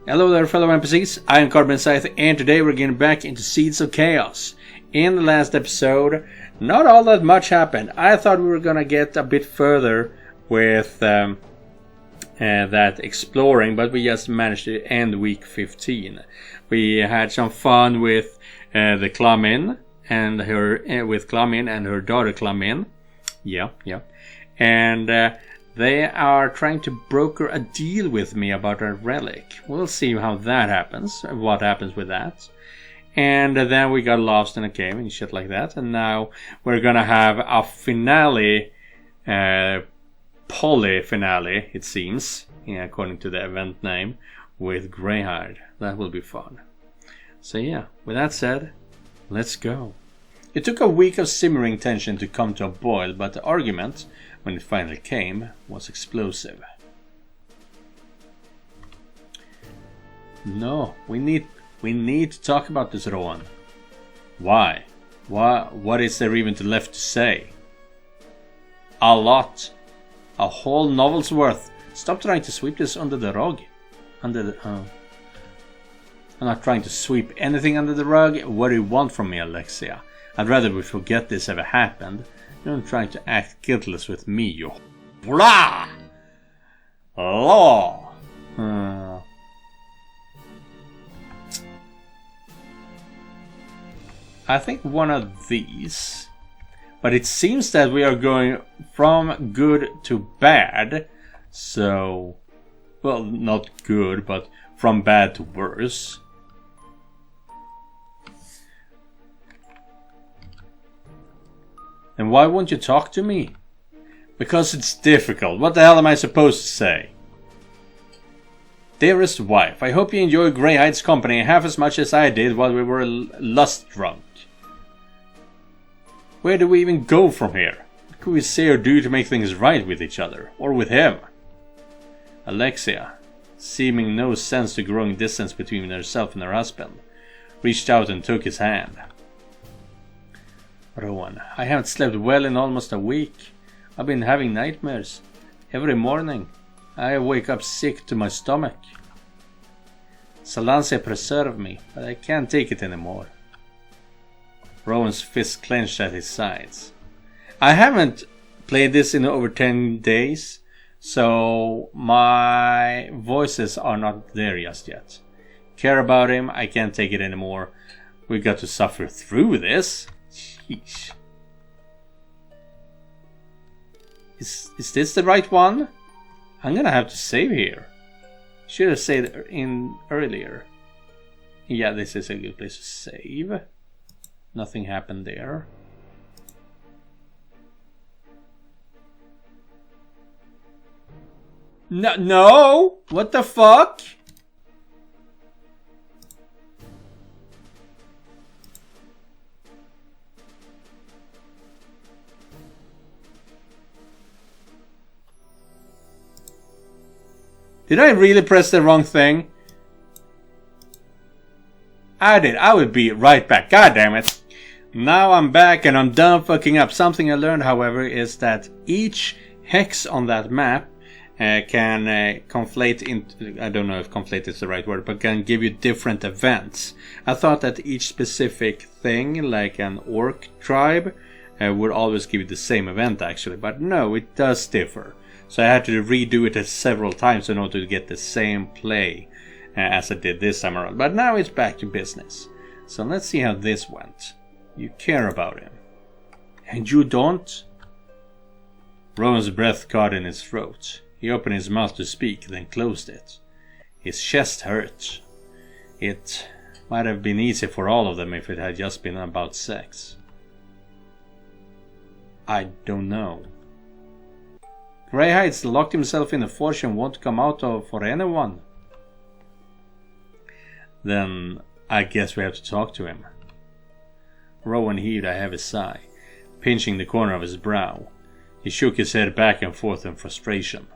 Hello there fellow NPCs, I am Carbon Scythe and today we're getting back into Seeds of Chaos. In the last episode, not all that much happened. I thought we were gonna get a bit further with that exploring, but we just managed to end week 15. We had some fun with the Clamin and her daughter Clamin. Yeah. And they are trying to broker a deal with me about a relic. We'll see how that happens, what happens with that. And then we got lost in a cave and shit like that. And now we're gonna have a finale, poly finale, it seems, according to the event name, with Greyhide. That will be fun. So yeah, with that said, let's go. It took a week of simmering tension to come to a boil, but the argument, when it finally came, was explosive. No, we need to talk about this, Rowan. Why? What is there even left to say? A lot. A whole novel's worth. Stop trying to sweep this under the rug. I'm not trying to sweep anything under the rug. What do you want from me, Alexia? I'd rather we forget this ever happened. You're not trying to act guiltless with me, you blah! Law! I think one of these. But it seems that we are going from good to bad. So, well, not good, but from bad to worse. And why won't you talk to me? Because it's difficult. What the hell am I supposed to say? Dearest wife, I hope you enjoy Greyhide's company half as much as I did while we were lust drunk. Where do we even go from here? What could we say or do to make things right with each other? Or with him? Alexia, seeming no sense to growing distance between herself and her husband, reached out and took his hand. Rowan, I haven't slept well in almost a week. I've been having nightmares. Every morning, I wake up sick to my stomach. Salancia preserved me, but I can't take it anymore. Rowan's fist clenched at his sides. I haven't played this in over 10 days, so my voices are not there just yet. Care about him, I can't take it anymore. We got to suffer through this. Sheesh. Is this the right one? I'm gonna have to save here. Should have saved in earlier. Yeah, this is a good place to save. Nothing happened there. No! What the fuck? Did I really press the wrong thing? I did. I will be right back. God damn it. Now I'm back and I'm done fucking up. Something I learned, however, is that each hex on that map can conflate into... I don't know if conflate is the right word, but can give you different events. I thought that each specific thing, like an orc tribe, would always give you the same event actually. But no, it does differ. So I had to redo it several times in order to get the same play as I did this time around. But now it's back to business. So let's see how this went. You care about him. And you don't? Rowan's breath caught in his throat. He opened his mouth to speak, then closed it. His chest hurt. It might have been easy for all of them if it had just been about sex. I don't know. Greyhide's locked himself in a forge and won't come out of for anyone. Then I guess we have to talk to him. Rowan heaved a heavy sigh, pinching the corner of his brow. He shook his head back and forth in frustration.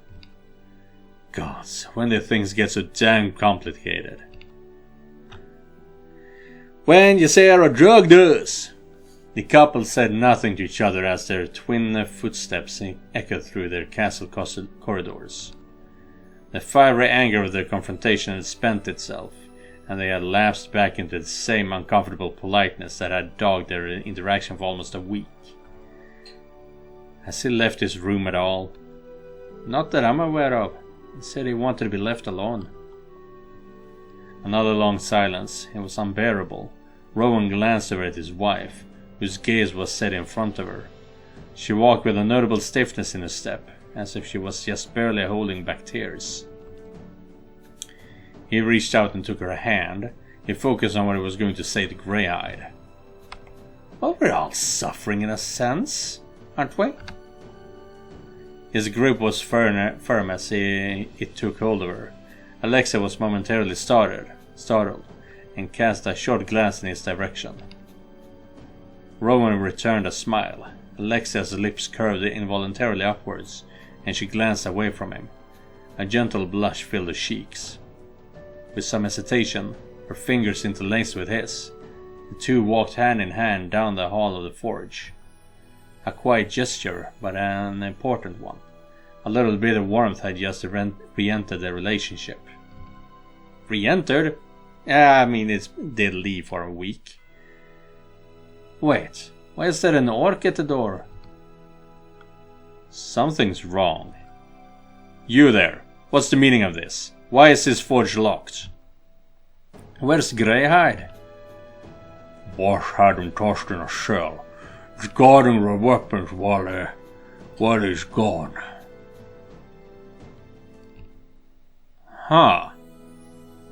Gods, when did things get so damn complicated? When you say I drugged us! The couple said nothing to each other as their twin footsteps echoed through their castle corridors. The fiery anger of their confrontation had spent itself, and they had lapsed back into the same uncomfortable politeness that had dogged their interaction for almost a week. Has he left his room at all? Not that I'm aware of. He said he wanted to be left alone. Another long silence. It was unbearable. Rowan glanced over at his wife, whose gaze was set in front of her. She walked with a notable stiffness in her step, as if she was just barely holding back tears. He reached out and took her hand. He focused on what he was going to say to Greyhide. Well, we're all suffering in a sense, aren't we? His grip was firm as it took hold of her. Alexa was momentarily startled, and cast a short glance in his direction. Rowan returned a smile. Alexia's lips curved involuntarily upwards, and she glanced away from him. A gentle blush filled her cheeks. With some hesitation, her fingers interlaced with his. The two walked hand in hand down the hall of the forge. A quiet gesture, but an important one. A little bit of warmth had just re-entered their relationship. Re-entered? I mean, it did leave for a week. Wait, why is there an orc at the door? Something's wrong. You there, what's the meaning of this? Why is this forge locked? Where's Greyhide? Boss had him tossed in a cell. He's guarding the weapons while he's gone. Huh.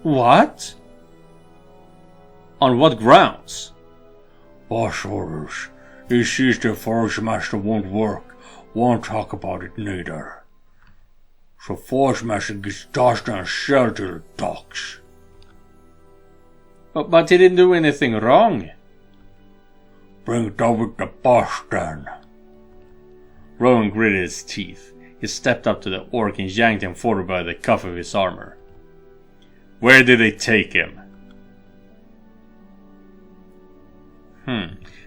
What? On what grounds? Boss orders. He sees the forge master won't work. Won't talk about it neither. So forge master gets tossed in a cell till it talks. But he didn't do anything wrong. Bring it over to the boss then. Rowan gritted his teeth. He stepped up to the orc and yanked him forward by the cuff of his armor. Where did they take him?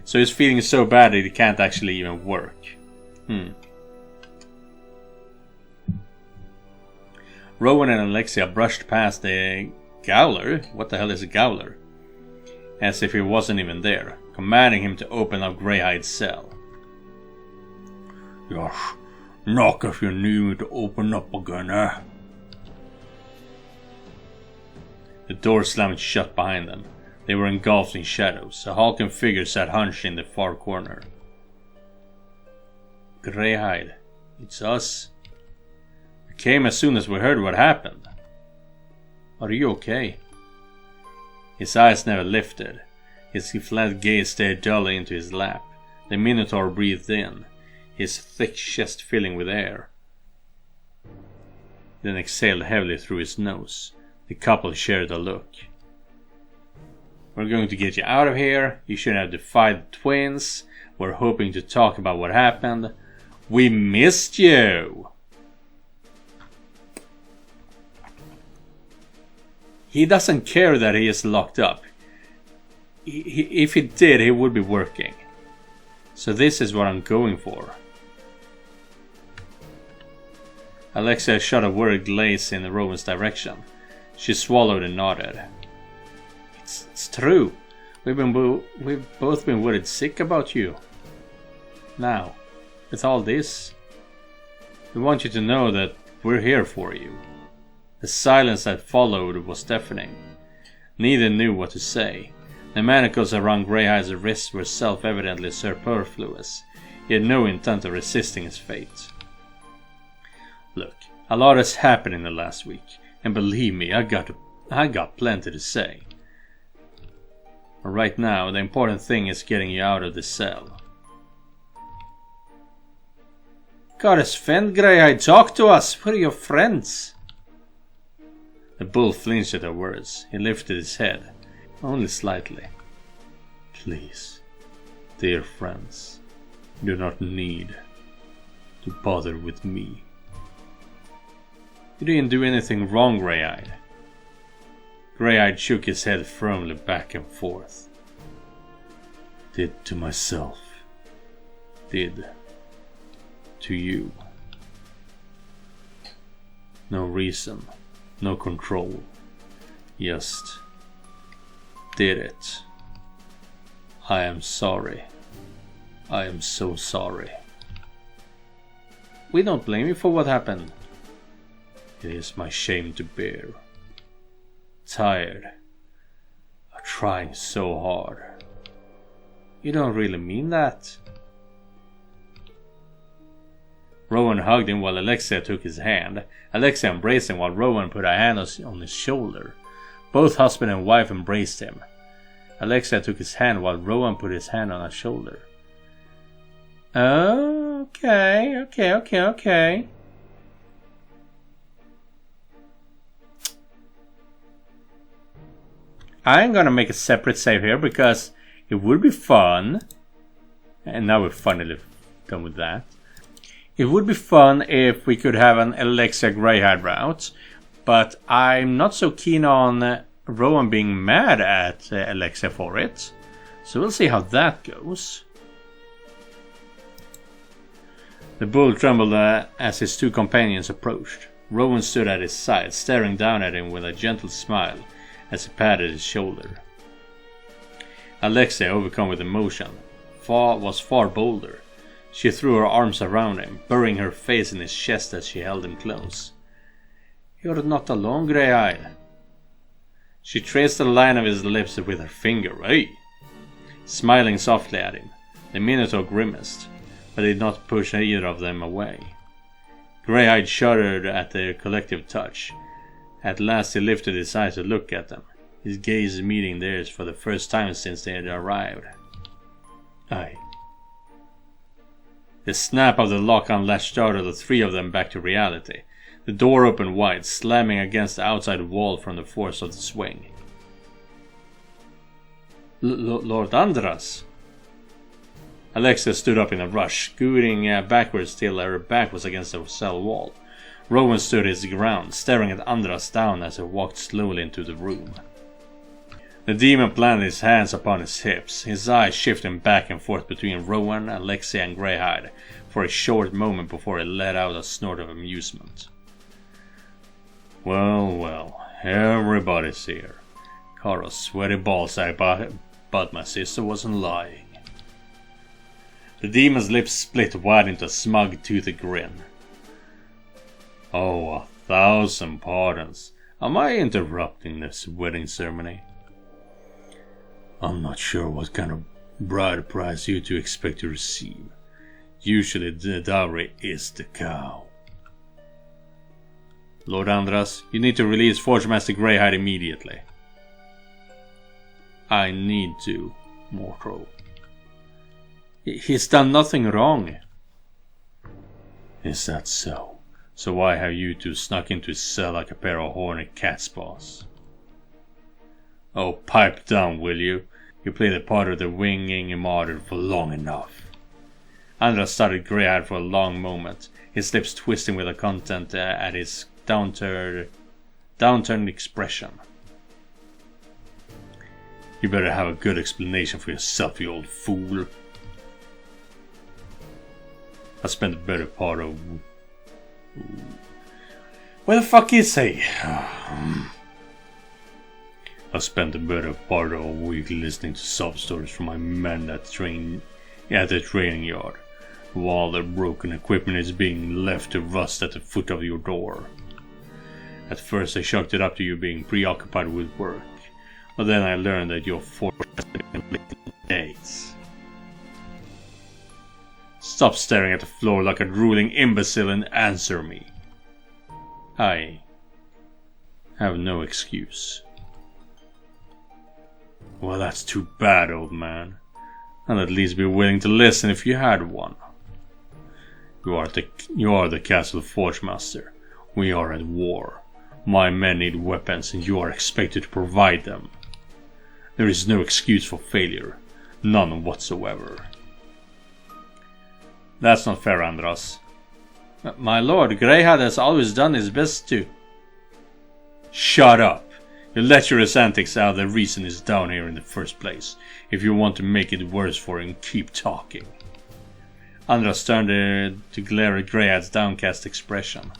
So he's feeling so bad that he can't actually even work. Rowan and Alexia brushed past the Gowler. What the hell is a Gowler? As if he wasn't even there, commanding him to open up Greyhide's cell. Yes, knock if you need me to open up again, eh? The door slammed shut behind them. They were engulfed in shadows. A hulking figure sat hunched in the far corner. Greyhide, it's us. We came as soon as we heard what happened. Are you okay? His eyes never lifted. His flat gaze stared dully into his lap. The Minotaur breathed in, his thick chest filling with air. Then exhaled heavily through his nose. The couple shared a look. We're going to get you out of here. You shouldn't have defied the twins. We're hoping to talk about what happened. We missed you. He doesn't care that he is locked up. If he did, he would be working. So this is what I'm going for. Alexia shot a worried glaze in Rowan's direction. She swallowed and nodded. It's true. We've both been worried sick about you. Now, with all this, we want you to know that we're here for you. The silence that followed was deafening. Neither knew what to say. The manacles around Greyhide's wrists were self-evidently superfluous. He had no intent of resisting his fate. Look, a lot has happened in the last week, and believe me, I got plenty to say. But right now, the important thing is getting you out of the cell. Goddess Fend, Greyhide, talk to us! We're your friends! The bull flinched at her words. He lifted his head, only slightly. Please, dear friends, you do not need to bother with me. You didn't do anything wrong, Greyhide. Greyhide shook his head firmly back and forth. Did to myself. Did to you. No reason. No control. Just did it. I am sorry. I am so sorry. We don't blame you for what happened. It is my shame to bear. Tired of trying so hard. You don't really mean that. Rowan hugged him while Alexia took his hand. Alexia embraced him while Rowan put a hand on his shoulder. Both husband and wife embraced him. Alexia took his hand while Rowan put his hand on her shoulder. Okay. I'm gonna make a separate save here because it would be fun. And now we're finally done with that. It would be fun if we could have an Alexia Greyhide route. But I'm not so keen on Rowan being mad at Alexia for it. So we'll see how that goes. The bull trembled as his two companions approached. Rowan stood at his side, staring down at him with a gentle smile as he patted his shoulder. Alexia, overcome with emotion, was far bolder. She threw her arms around him, burying her face in his chest as she held him close. "You're not alone, Greyhide." She traced the line of his lips with her finger. "Hey!" Smiling softly at him, the Minotaur grimaced, but did not push either of them away. Greyhide shuddered at their collective touch. At last he lifted his eyes to look at them, his gaze meeting theirs for the first time since they had arrived. Aye. The snap of the lock unlatched startled the three of them back to reality. The door opened wide, slamming against the outside wall from the force of the swing. Lord Andras. Alexia stood up in a rush, scooting backwards till her back was against the cell wall. Rowan stood his ground, staring at Andras down as he walked slowly into the room. The demon planted his hands upon his hips, his eyes shifting back and forth between Rowan, Alexia and Greyhide for a short moment before he let out a snort of amusement. Well, everybody's here. Carl's sweaty ballsack, but my sister wasn't lying. The demon's lips split wide into a smug, toothy grin. Oh, 1,000 pardons. Am I interrupting this wedding ceremony? I'm not sure what kind of bride price you two expect to receive. Usually the dowry is the cow. Lord Andras, you need to release Forgemaster Greyhide immediately. I need to, mortal. He's done nothing wrong. Is that so? So why have you two snuck into his cell like a pair of horny cats, boss? Oh, pipe down, will you? You played the part of the winging martyr for long enough. Andras studied Greyhide for a long moment, his lips twisting with a content at his downturned expression. You better have a good explanation for yourself, you old fool. I spent the better part of... Where the fuck is he? I spent the better part of a week listening to sob stories from my men at the training yard, while their broken equipment is being left to rust at the foot of your door. At first I chalked it up to you being preoccupied with work, but then I learned that your force has been days. Stop staring at the floor like a drooling imbecile and answer me. I have no excuse. Well, that's too bad, old man. I'd at least be willing to listen if you had one. You are the castle forgemaster. We are at war. My men need weapons and you are expected to provide them. There is no excuse for failure. None whatsoever. That's not fair, Andras. My lord, Greyhide has always done his best to... Shut up! You let your antics out, the reason he's down here in the first place. If you want to make it worse for him, keep talking. Andras turned to glare at Greyhide's downcast expression.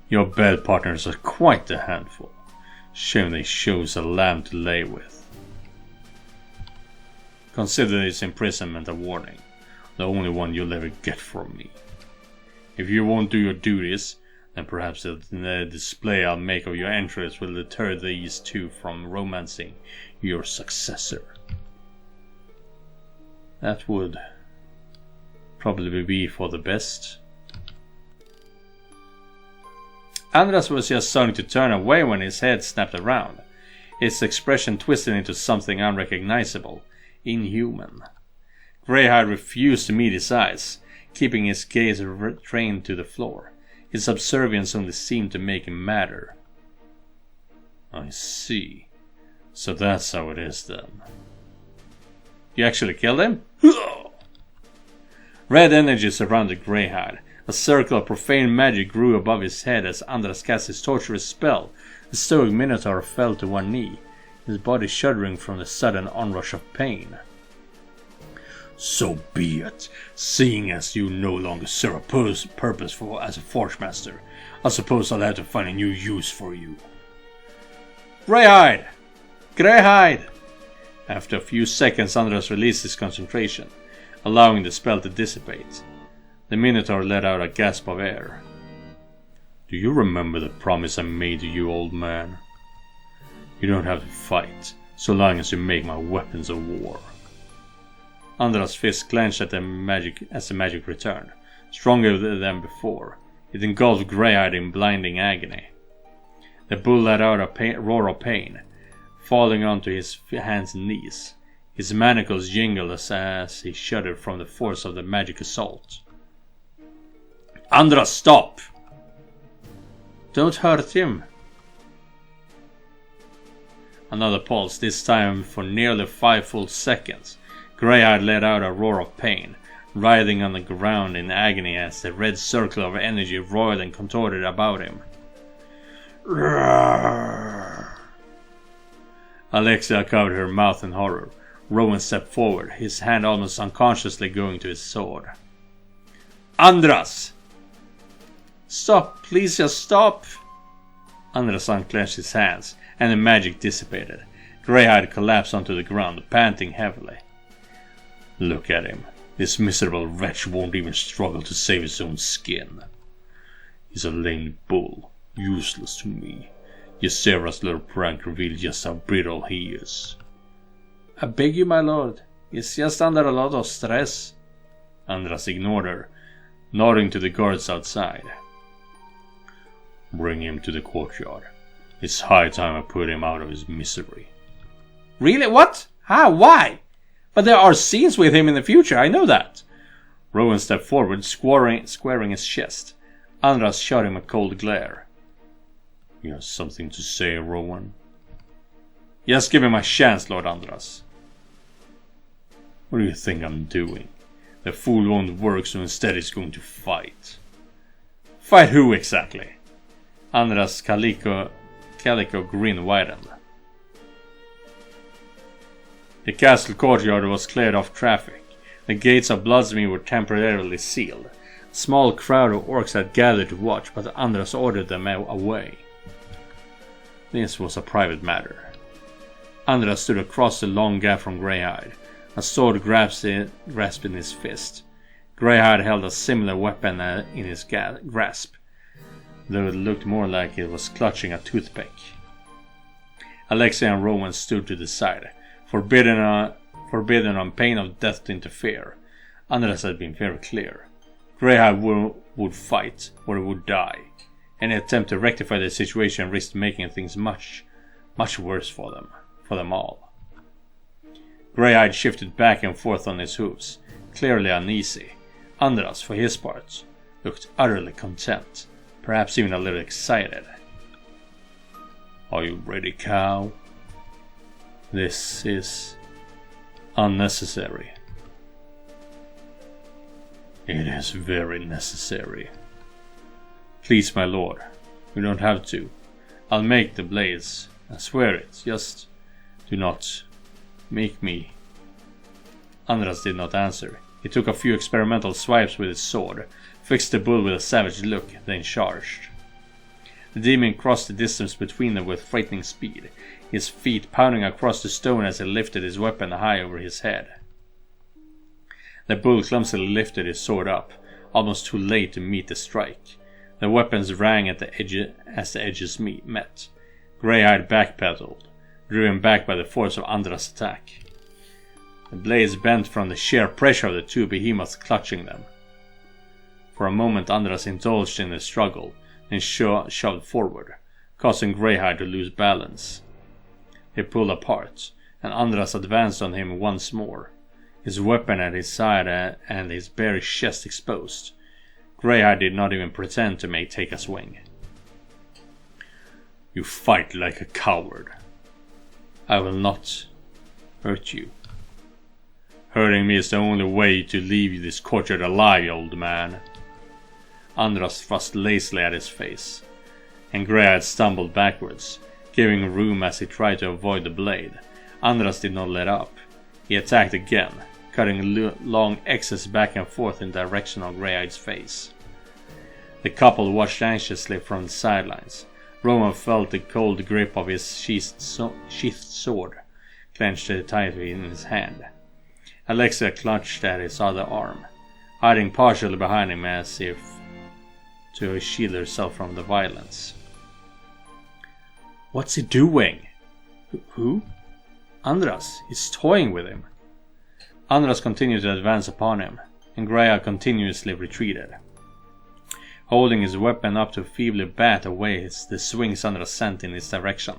Your bed partners are quite a handful. Shame they chose a lamb to lay with. Consider this imprisonment a warning. The only one you'll ever get from me. If you won't do your duties, then perhaps the display I'll make of your entrance will deter these two from romancing your successor. That would probably be for the best. Andras was just starting to turn away when his head snapped around. Its expression twisted into something unrecognizable, inhuman. Greyhide refused to meet his eyes, keeping his gaze trained to the floor. His subservience only seemed to make him madder. I see. So that's how it is then. You actually killed him? Red energy surrounded Greyhide. A circle of profane magic grew above his head as Andras cast his torturous spell. The stoic Minotaur fell to one knee, his body shuddering from the sudden onrush of pain. So be it. Seeing as you no longer serve a purpose as a Forgemaster, I suppose I'll have to find a new use for you. Greyhide! Greyhide! After a few seconds, Andras released his concentration, allowing the spell to dissipate. The Minotaur let out a gasp of air. Do you remember the promise I made to you, old man? You don't have to fight, so long as you make my weapons of war. Andras' fist clenched as the magic returned, stronger than before. It engulfed Greyhide in blinding agony. The bull let out a roar of pain, falling onto his hands and knees. His manacles jingled as he shuddered from the force of the magic assault. Andras, stop! Don't hurt him. Another pulse, this time for nearly 5 full seconds. Greyhide let out a roar of pain, writhing on the ground in agony as the red circle of energy roiled and contorted about him. Roar. Alexia covered her mouth in horror. Rowan stepped forward, his hand almost unconsciously going to his sword. Andras! Stop, please just stop! Andras unclenched his hands, and the magic dissipated. Greyhide collapsed onto the ground, panting heavily. Look at him. This miserable wretch won't even struggle to save his own skin. He's a lame bull, useless to me. Ysera's little prank revealed just how brittle he is. I beg you, my lord. He's just under a lot of stress. Andras ignored her, nodding to the guards outside. Bring him to the courtyard. It's high time I put him out of his misery. Really? What? How? Why? But there are scenes with him in the future, I know that. Rowan stepped forward, squaring his chest. Andras shot him a cold glare. You have something to say, Rowan? Yes, give him a chance, Lord Andras. What do you think I'm doing? The fool won't work, so instead he's going to fight. Fight who exactly? Andras' calico grin widened. The castle courtyard was cleared of traffic. The gates of Bloodsmead were temporarily sealed. A small crowd of orcs had gathered to watch, but Andras ordered them away. This was a private matter. Andras stood across the long gap from Greyhide, a sword grasped in his fist. Greyhide held a similar weapon in his grasp, though it looked more like it was clutching a toothpick. Alexia and Rowan stood to the side, forbidden on pain of death to interfere. Andras had been very clear. Greyhide would fight, or he would die. Any attempt to rectify the situation risked making things much, much worse for them all. Greyhide shifted back and forth on his hooves, clearly uneasy. Andras, for his part, looked utterly content, perhaps even a little excited. Are you ready, cow? This is unnecessary. It is very necessary. Please, my lord, you don't have to. I'll make the blades. I swear it. Just do not make me. Andras did not answer. He took a few experimental swipes with his sword, fixed the bull with a savage look, then charged. The demon crossed the distance between them with frightening speed, his feet pounding across the stone as he lifted his weapon high over his head. The bull clumsily lifted his sword up, almost too late to meet the strike. The weapons rang at the edge as the edges met. Greyhide backpedaled, driven back by the force of Andras' attack. The blades bent from the sheer pressure of the two behemoths clutching them. For a moment Andras indulged in the struggle, then shoved forward, causing Greyhide to lose balance. They pulled apart, and Andras advanced on him once more, his weapon at his side and his bare chest exposed. Greyhide did not even pretend to take a swing. "You fight like a coward. I will not hurt you. Hurting me is the only way to leave this courtyard alive, old man." Andras thrust lazily at his face, and Greyhide stumbled backwards, giving room as he tried to avoid the blade. Andras did not let up. He attacked again, cutting long X's back and forth in the direction of Greyhide's face. The couple watched anxiously from the sidelines. Roman felt the cold grip of his sheathed sword, clenched tightly in his hand. Alexia clutched at his other arm, hiding partially behind him as if to shield herself from the violence. "What's he doing?" Who? Andras. He's toying with him. Andras continued to advance upon him, and Greyhide continuously retreated, holding his weapon up to feebly bat away the swings Andras sent in his direction.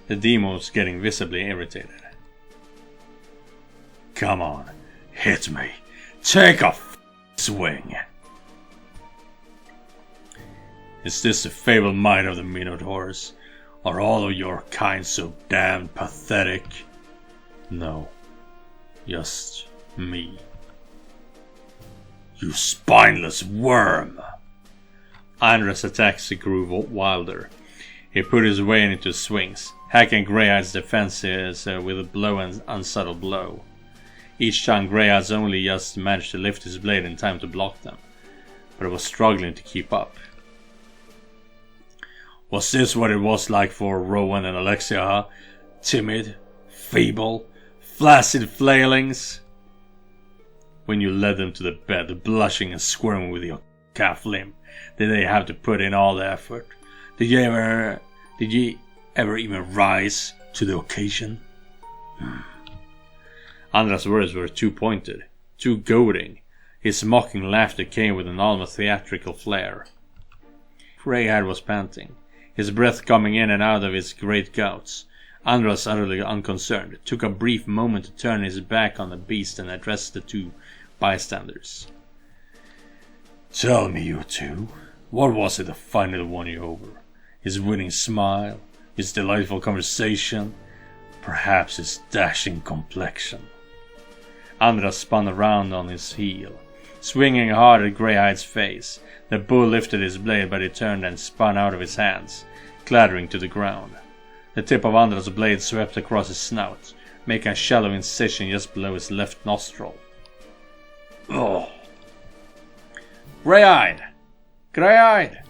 The demon was getting visibly irritated. "Come on, hit me. Take a swing." "Is this the fabled might of the Minotaurs? Are all of your kind so damned pathetic?" "No, just me." "You spineless worm!" Andras' attacks grew wilder. He put his way into swings, hacking Greyhide's defenses with a blow and unsubtle blow. Each time Greyhide's only just managed to lift his blade in time to block them, but it was struggling to keep up. "Was this what it was like for Rowan and Alexia, huh? Timid, feeble, flaccid flailings? When you led them to the bed, blushing and squirming with your calf limb, did they have to put in all the effort? Did you ever even rise to the occasion?" Andras' words were too pointed, too goading. His mocking laughter came with an almost theatrical flair. Greyhide was panting, his breath coming in and out of his great gouts. Andras, utterly unconcerned, took a brief moment to turn his back on the beast and address the two bystanders. "Tell me, you two, what was it that finally won you over? His winning smile, his delightful conversation, perhaps his dashing complexion?" Andras spun around on his heel, swinging hard at Greyhide's face. The bull lifted his blade, but it turned and spun out of his hands, clattering to the ground. The tip of Andras' blade swept across his snout, making a shallow incision just below his left nostril. "Ugh!" "Greyhide! Greyhide!"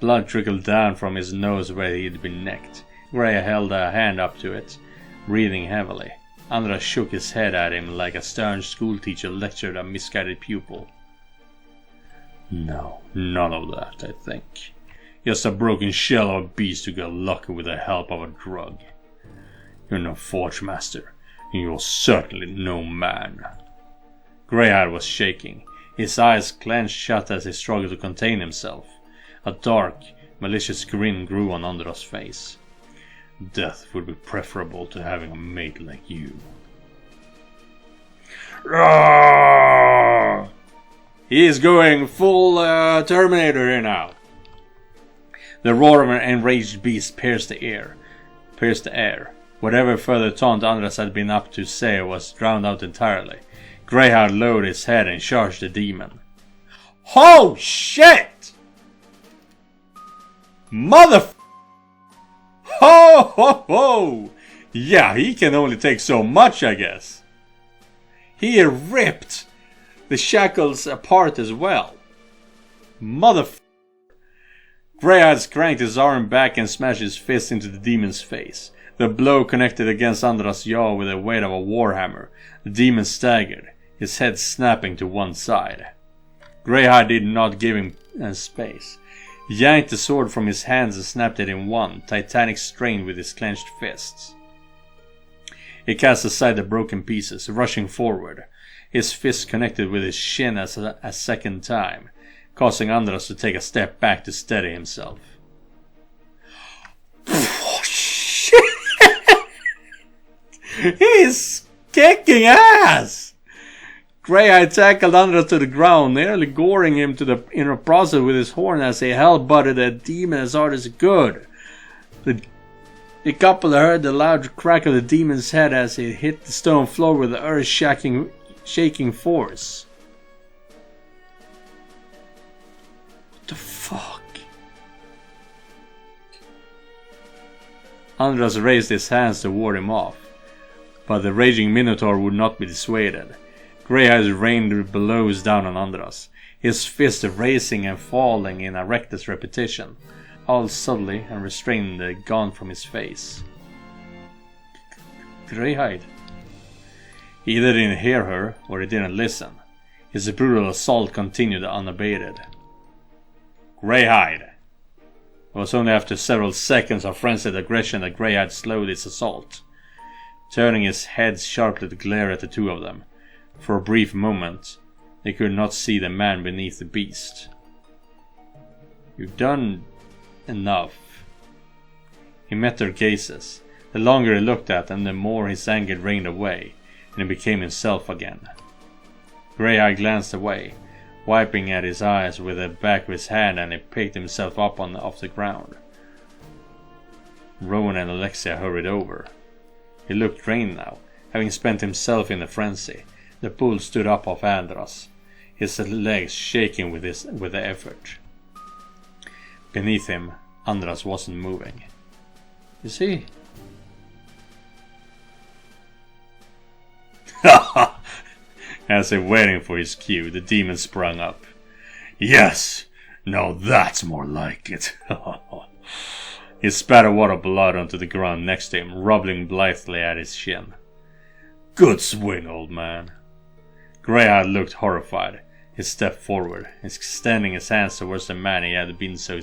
Blood trickled down from his nose where he had been necked. Greyhide held a hand up to it, breathing heavily. Andras shook his head at him like a stern schoolteacher lectured a misguided pupil. "No, none of that, I think. Just a broken shell of a beast who got lucky with the help of a drug. You're no forge master, and you're certainly no man." Greyhide was shaking, his eyes clenched shut as he struggled to contain himself. A dark, malicious grin grew on Andras' face. "Death would be preferable to having a mate like you." Roar! He is going full Terminator here now. The roar of an enraged beast pierced the air. Whatever further taunt Andras had been up to say was drowned out entirely. Greyhide lowered his head and charged the demon. "Oh shit! Mother! Ho ho ho! Yeah, he can only take so much, I guess." He ripped the shackles apart as well. Motherfucker. Greyhide cranked his arm back and smashed his fist into the demon's face. The blow connected against Andras' jaw with the weight of a warhammer. The demon staggered, his head snapping to one side. Greyhide did not give him space. He yanked the sword from his hands and snapped it in one titanic strain with his clenched fists. He cast aside the broken pieces, rushing forward. His fist connected with his shin a second time, causing Andras to take a step back to steady himself. Oh, shit! He's kicking ass! Greyhide tackled Andras to the ground, nearly goring him to the inner process with his horn as he hell-butted the demon as hard as he could. The couple heard the loud crack of the demon's head as it hit the stone floor with the earth-shaking force. What the fuck? Andras raised his hands to ward him off, but the raging Minotaur would not be dissuaded. Greyhide rained blows down on Andras, his fist racing and falling in a reckless repetition, all subtly and restraining the gun from his face. Greyhide. He either didn't hear her or he didn't listen. His brutal assault continued unabated. Greyhide. It was only after several seconds of frenzied aggression that Greyhide slowed his assault, turning his head sharply to glare at the two of them. For a brief moment, they could not see the man beneath the beast. You've done enough. He met their gazes. The longer he looked at them, the more his anger drained away, and he became himself again. Greyhide glanced away, wiping at his eyes with the back of his hand, and he picked himself up off the ground. Rowan and Alexia hurried over. He looked drained now, having spent himself in a frenzy. The bull stood up off Andras, his legs shaking with the effort. Beneath him, Andras wasn't moving. Is he? As if waiting for his cue, the demon sprung up. Yes, now that's more like it. He spat a wad of blood onto the ground next to him, rubbing blithely at his shin. Good swing, old man. Greyhide looked horrified. He stepped forward, extending his hands towards the man he had been so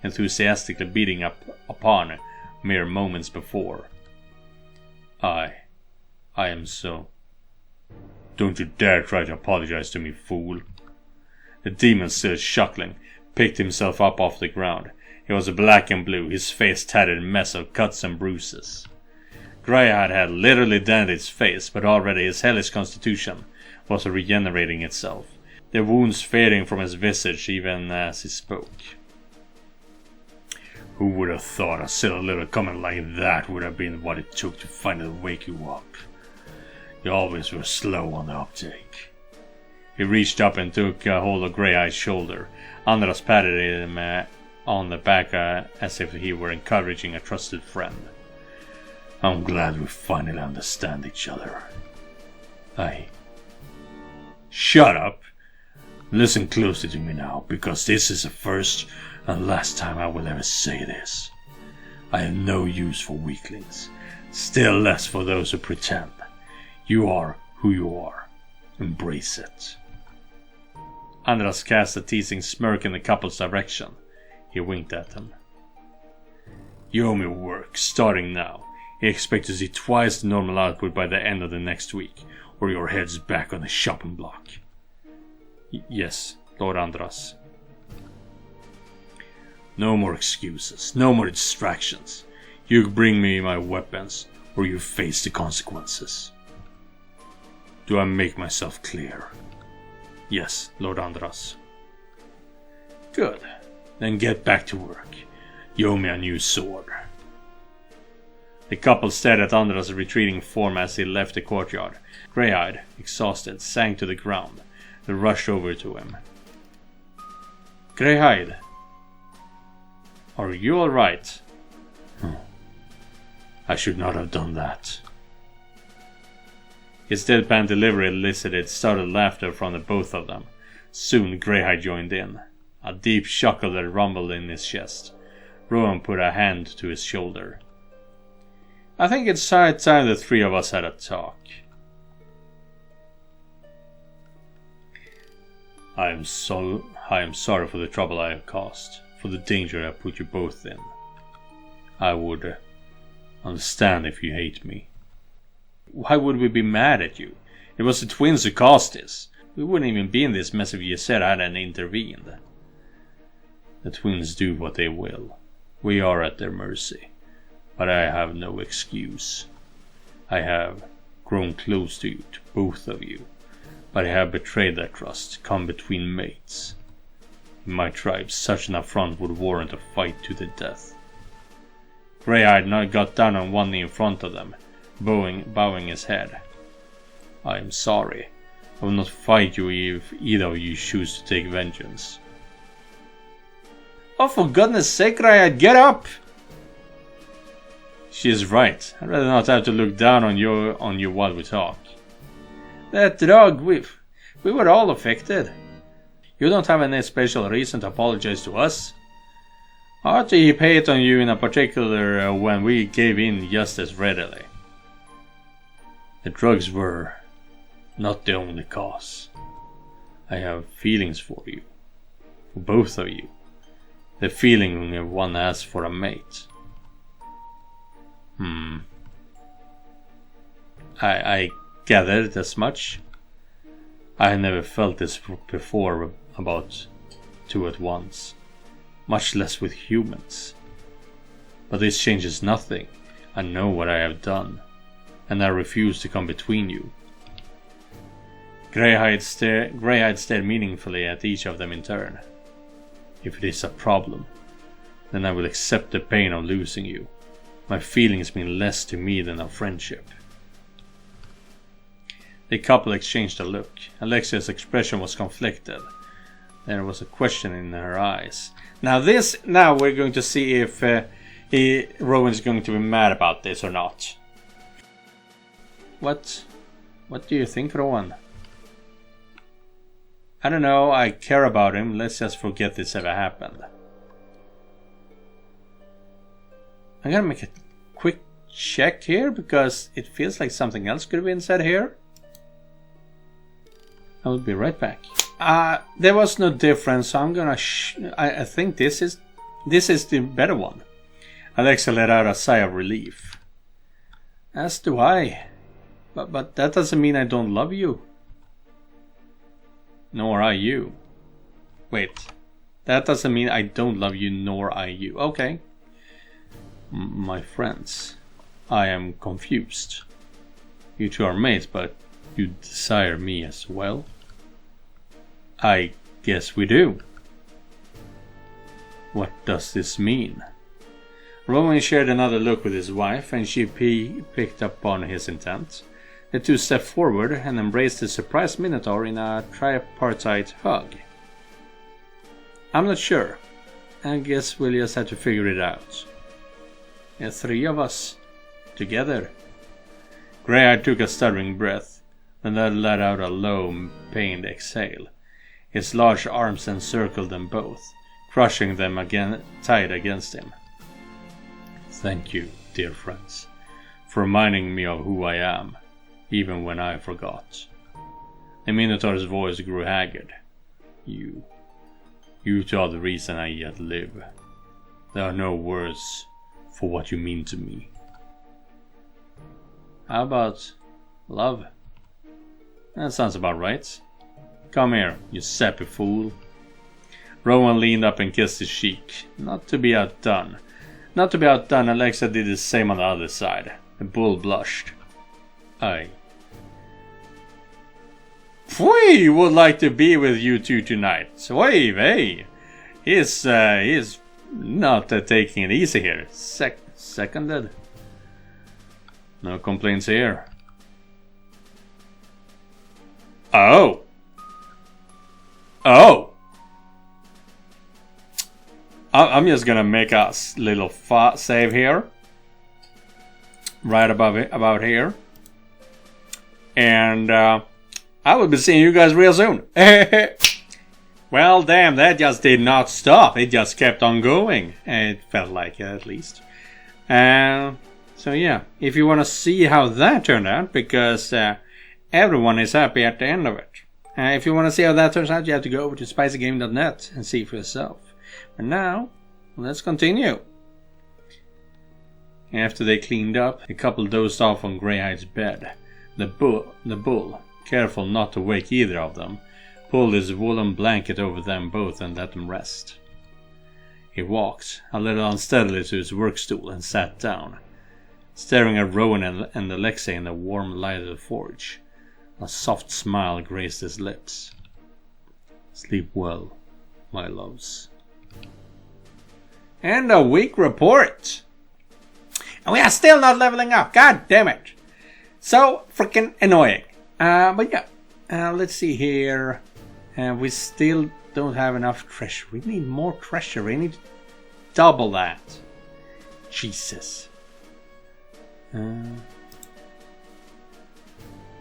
enthusiastically beating up upon mere moments before. I am so. Don't you dare try to apologize to me, fool. The demon, still chuckling, picked himself up off the ground. He was black and blue, his face tattered a mess of cuts and bruises. Greyhide had literally dented his face, but already his hellish constitution was regenerating itself, the wounds fading from his visage even as he spoke. Who would have thought a silly little comment like that would have been what it took to finally wake you up? You always were slow on the uptake. He reached up and took a hold of Greyhide's shoulder. Andras patted him on the back as if he were encouraging a trusted friend. I'm glad we finally understand each other. Shut up! Listen closely to me now, because this is the first and last time I will ever say this. I have no use for weaklings, still less for those who pretend. You are who you are. Embrace it. Andras cast a teasing smirk in the couple's direction. He winked at them. You owe me work, starting now. You expect to see twice the normal output by the end of the next week, or your head's back on the shopping block. Yes, Lord Andras. No more excuses, no more distractions. You bring me my weapons, or you face the consequences. Do I make myself clear? Yes, Lord Andras. Good. Then get back to work. You owe me a new sword. The couple stared at Andras' retreating form as he left the courtyard. Greyhide, exhausted, sank to the ground. They rushed over to him. Greyhide, are you alright? I should not have done that. His deadpan delivery elicited startled laughter from the both of them. Soon Greyhide joined in. A deep chuckle that rumbled in his chest. Rowan put a hand to his shoulder. I think it's high time the three of us had a talk. I am sorry for the trouble I have caused, for the danger I put you both in. I would understand if you hate me. Why would we be mad at you? It was the twins who caused this. We wouldn't even be in this mess if you said I hadn't intervened. The twins do what they will. We are at their mercy. But I have no excuse. I have grown close to you, to both of you. But I have betrayed that trust, come between mates. In my tribe, such an affront would warrant a fight to the death. Greyhide now got down on one knee in front of them, bowing his head. I am sorry. I will not fight you if either of you choose to take vengeance. Oh, for goodness sake, Greyhide, get up! She is right. I'd rather not have to look down on you while we talk. That drug, we were all affected. You don't have any special reason to apologize to us. Or to heap hate on you in particular when we gave in just as readily. The drugs were not the only cause. I have feelings for you. For both of you. The feeling one has for a mate. I gathered as much. I never felt this before about two at once, much less with humans. But this changes nothing. I know what I have done, and I refuse to come between you. Greyhide stared meaningfully at each of them in turn. If it is a problem, then I will accept the pain of losing you. My feelings mean less to me than our friendship. The couple exchanged a look. Alexia's expression was conflicted. There was a question in her eyes. Now we're going to see if Rowan's going to be mad about this or not. What do you think, Rowan? I don't know, I care about him. Let's just forget this ever happened. I'm gonna make a quick check here because it feels like something else could have been said here. I will be right back. There was no difference, so I'm gonna. I think this is the better one. Alexa let out a sigh of relief. As do I, but that doesn't mean I don't love you. Nor I you. Wait, that doesn't mean I don't love you, nor I you. Okay. My friends, I am confused. You two are mates, but you desire me as well? I guess we do. What does this mean? Rowan shared another look with his wife, and she picked up on his intent. The two stepped forward and embraced the surprised Minotaur in a tripartite hug. I'm not sure. I guess we'll just have to figure it out. The three of us. Together. Greyhide took a stuttering breath, then let out a low, pained exhale. His large arms encircled them both, crushing them again tight against him. Thank you, dear friends, for reminding me of who I am, even when I forgot. The Minotaur's voice grew haggard. You two are the reason I yet live. There are no words for what you mean to me. How about love? That sounds about right. Come here, you sappy fool. Rowan leaned up and kissed his cheek. Not to be outdone, Alexa did the same on the other side. The bull blushed. We would like to be with you two tonight. Wave, hey. He's not taking it easy here. Seconded. No complaints here. Oh. I'm just gonna make a little save here. Right about here. And I will be seeing you guys real soon. Well, damn, that just did not stop. It just kept on going. It felt like it, at least. So yeah, if you want to see how that turned out, because everyone is happy at the end of it. If you want to see how that turns out, you have to go over to SpicyGaming.net and see for yourself. But now, let's continue. After they cleaned up, the couple dozed off on Greyhide's bed. The bull, careful not to wake either of them, pulled his woolen blanket over them both and let them rest. He walked, a little unsteadily, to his work stool and sat down, staring at Rowan and Alexei in the warm light of the forge. A soft smile graced his lips. Sleep well, my loves. And a week report. And we are still not leveling up. God damn it. So freaking annoying. But yeah, let's see here. We still don't have enough treasure. We need more treasure. We need double that. Jesus.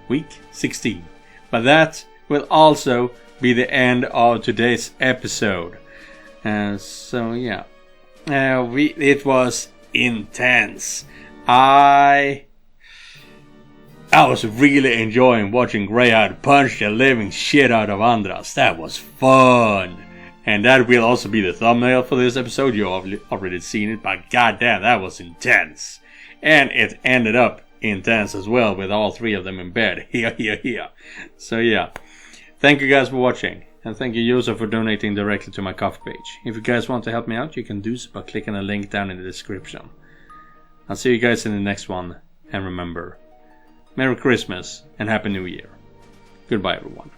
Week 16. But that will also be the end of today's episode. So yeah. It was intense. I was really enjoying watching Greyhide punch the living shit out of Andras. That was fun. And that will also be the thumbnail for this episode. You've already seen it, but goddamn, that was intense. And it ended up intense as well, with all three of them in bed. Here. So yeah. Thank you guys for watching. And thank you, Joseph, for donating directly to my Ko-fi page. If you guys want to help me out, you can do so by clicking the link down in the description. I'll see you guys in the next one. And remember, Merry Christmas and Happy New Year. Goodbye, everyone.